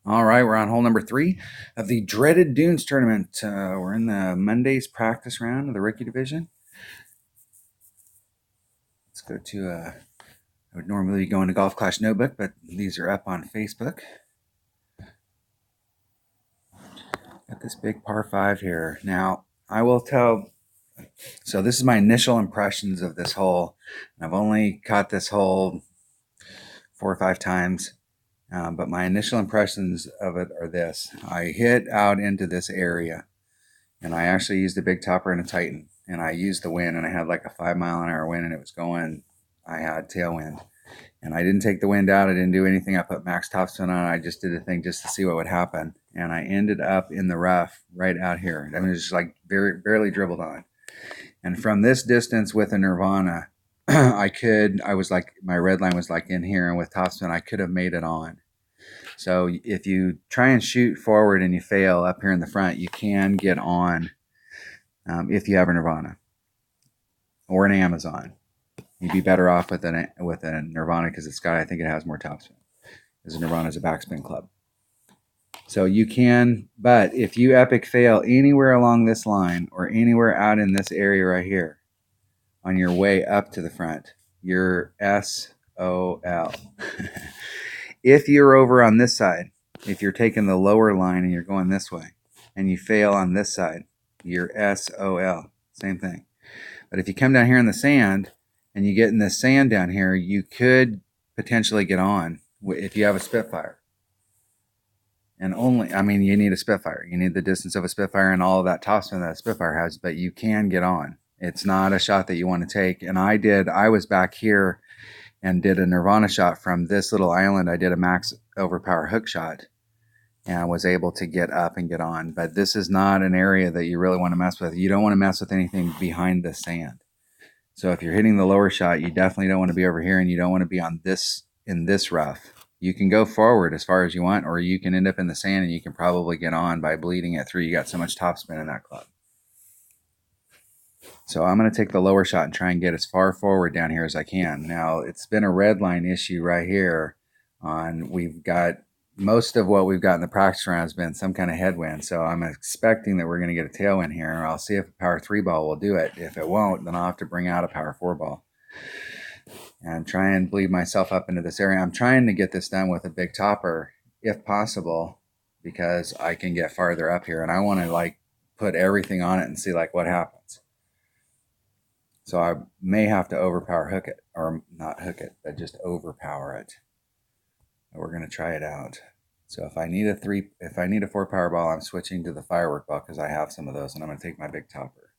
All right, we're on hole number 3 of the dreaded Dunes tournament. We're in the Monday's practice round of the rookie division. Let's go to, I would normally go into Golf Clash Notebook, but these are up on Facebook. Got this big par 5 here. Now, I will tell, so this is my initial impressions of this hole. I've only caught this hole 4 or 5 times. But my initial impressions of it are this. I hit out into this area, and I actually used a big topper and a Titan, and I used the wind, and I had like a 5-mile-an-hour wind, and it was going, I had tailwind, and I didn't take the wind out. I didn't do anything. I put max topspin on. I just did a thing just to see what would happen, and I ended up in the rough right out here. I mean, it was just like barely dribbled on, and from this distance with a Nirvana, I was like, my red line was like in here, and with topspin, I could have made it on. So if you try and shoot forward and you fail up here in the front, you can get on if you have a Nirvana or an Amazon. You'd be better off with a Nirvana because I think it has more topspin. Because a Nirvana is a backspin club. So you can, but if you epic fail anywhere along this line or anywhere out in this area right here on your way up to the front, you're SOL. If you're over on this side, if you're taking the lower line and you're going this way and you fail on this side, you're SOL. Same thing. But if you come down here in the sand and you get in the sand down here, you could potentially get on if you have a Spitfire. And you need a Spitfire. You need the distance of a Spitfire and all of that topspin that a Spitfire has, but you can get on. It's not a shot that you want to take. And I was back here and did a Nirvana shot from this little island. I did a max overpower hook shot and I was able to get up and get on. But this is not an area that you really want to mess with. You don't want to mess with anything behind the sand. So if you're hitting the lower shot, you definitely don't want to be over here, and you don't want to be on this in this rough. You can go forward as far as you want, or you can end up in the sand and you can probably get on by bleeding it through. You got so much topspin in that club. So I'm going to take the lower shot and try and get as far forward down here as I can. Now, it's been a red line issue right here. We've got most of what we've got in the practice round has been some kind of headwind. So I'm expecting that we're going to get a tailwind here. I'll see if a power 3 ball will do it. If it won't, then I'll have to bring out a power 4 ball and try and bleed myself up into this area. I'm trying to get this done with a big topper if possible, because I can get farther up here and I want to like put everything on it and see like what happens. So I may have to overpower hook it, or not hook it, but just overpower it. We're going to try it out. So if I need a 4 power ball, I'm switching to the firework ball because I have some of those, and I'm going to take my big topper.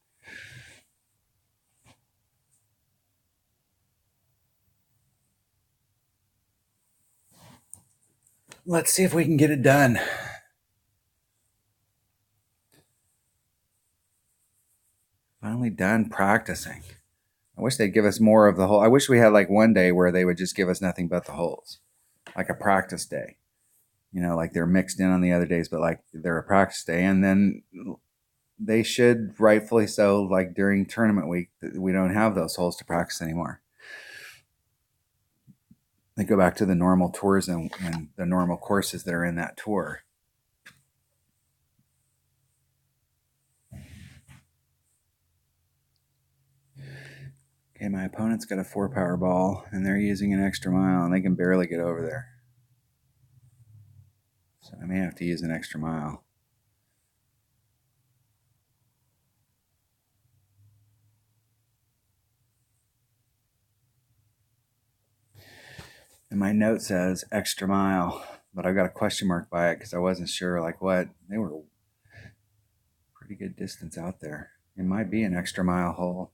Let's see if we can get it done. Finally done practicing. I wish they'd give us more of the hole. I wish we had like one day where they would just give us nothing but the holes, like a practice day. You know, like they're mixed in on the other days, but like they're a practice day. And then they should, rightfully so, like during tournament week, we don't have those holes to practice anymore. They go back to the normal tours and the normal courses that are in that tour. Okay, my opponent's got a 4 power ball, and they're using an extra mile, and they can barely get over there. So I may have to use an extra mile. And my note says extra mile, but I've got a question mark by it because I wasn't sure like what. They were pretty good distance out there. It might be an extra mile hole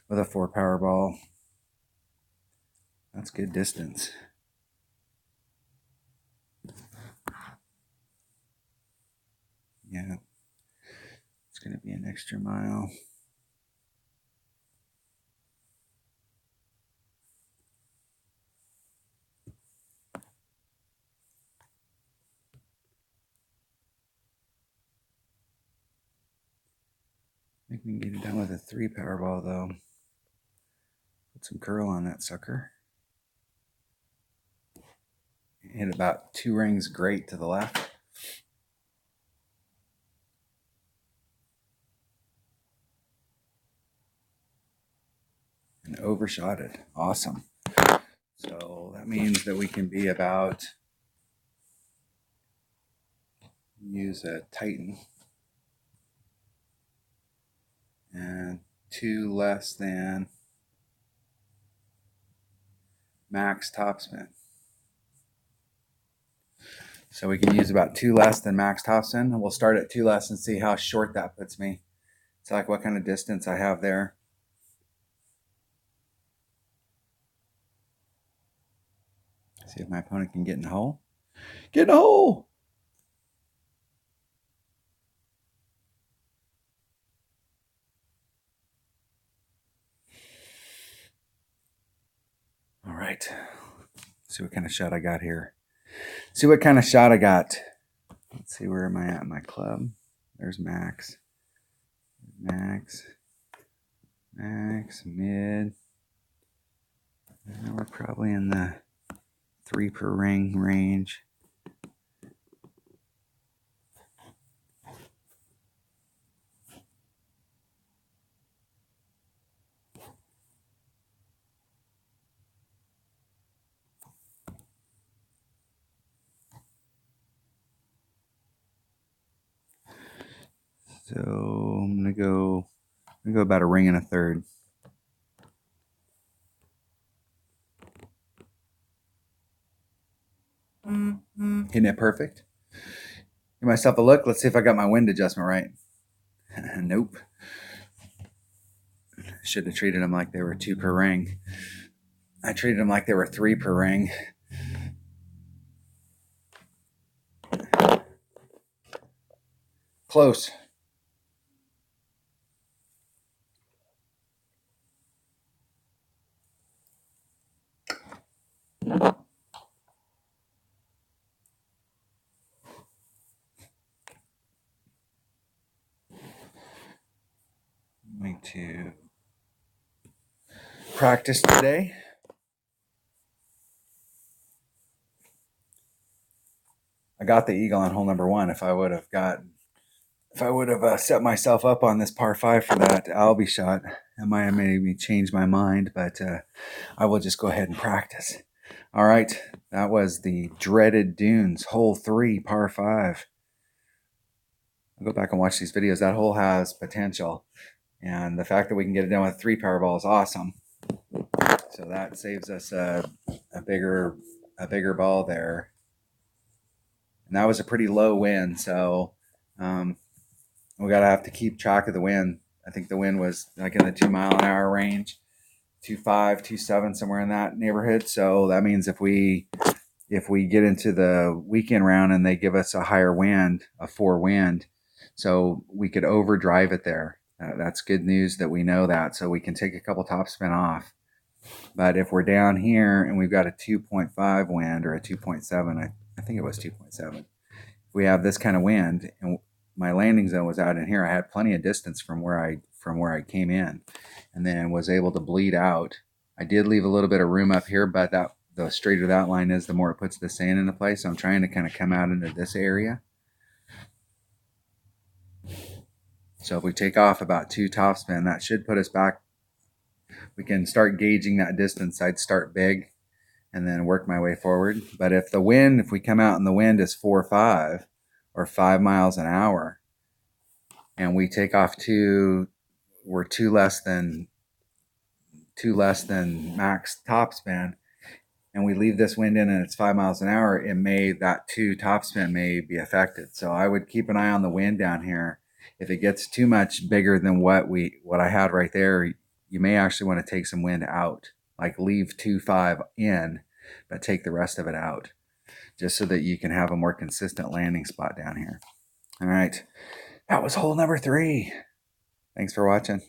with a 4 power ball. That's good distance. Yeah, it's going to be an extra mile. I think we can get it done with a 3 power ball though. Put some curl on that sucker. Hit about 2 rings great to the left. and overshot it. Awesome. So that means that we can be about, use a Titan, and 2 less than max topspin. So we can use about 2 less than max topspin, and we'll start at 2 less and see how short that puts me. It's like what kind of distance I have there. See if my opponent can get in the hole. Get in the hole! All right. See what kind of shot I got here. See what kind of shot I got. Let's see, where am I at in my club? There's max. Max. Max, mid. We're probably in the 3 per ring range. So I'm gonna go about a ring and a third. Isn't it perfect? Give myself a look. Let's see if I got my wind adjustment right. Nope. Should have treated them like they were 2 per ring. I treated them like they were 3 per ring. Close. Going to practice today. I got the eagle on hole number 1. If I would have set myself up on this par 5 for that Albie shot, it might have made me change my mind, but I will just go ahead and practice. All right, that was the dreaded Dunes, hole 3, par 5. I'll go back and watch these videos. That hole has potential, and the fact that we can get it done with 3 power ball is awesome. So that saves us a bigger ball there. And that was a pretty low wind, so we gotta have to keep track of the wind. I think the wind was like in the 2 mile an hour range, 2.5, 2.7, somewhere in that neighborhood. So that means if we get into the weekend round and they give us a higher wind, a 4 wind, so we could overdrive it there. That's good news that we know that, so we can take a couple topspin off. But if we're down here and we've got a 2.5 wind or a 2.7, I think it was 2.7. If we have this kind of wind and my landing zone was out in here, I had plenty of distance from where I came in, and then was able to bleed out. I did leave a little bit of room up here, but the straighter that line is, the more it puts the sand into place. So I'm trying to kind of come out into this area. So if we take off about 2 topspin, that should put us back. We can start gauging that distance. I'd start big and then work my way forward. But if we come out and the wind is 4 or 5 or 5 miles an hour, and we take off 2, we're 2 less than max topspin, and we leave this wind in and it's 5 miles an hour, that 2 topspin may be affected. So I would keep an eye on the wind down here. If it gets too much bigger than what I had right there, you may actually want to take some wind out, like leave 2.5 in, but take the rest of it out, just so that you can have a more consistent landing spot down here. All right, that was hole number 3. Thanks for watching.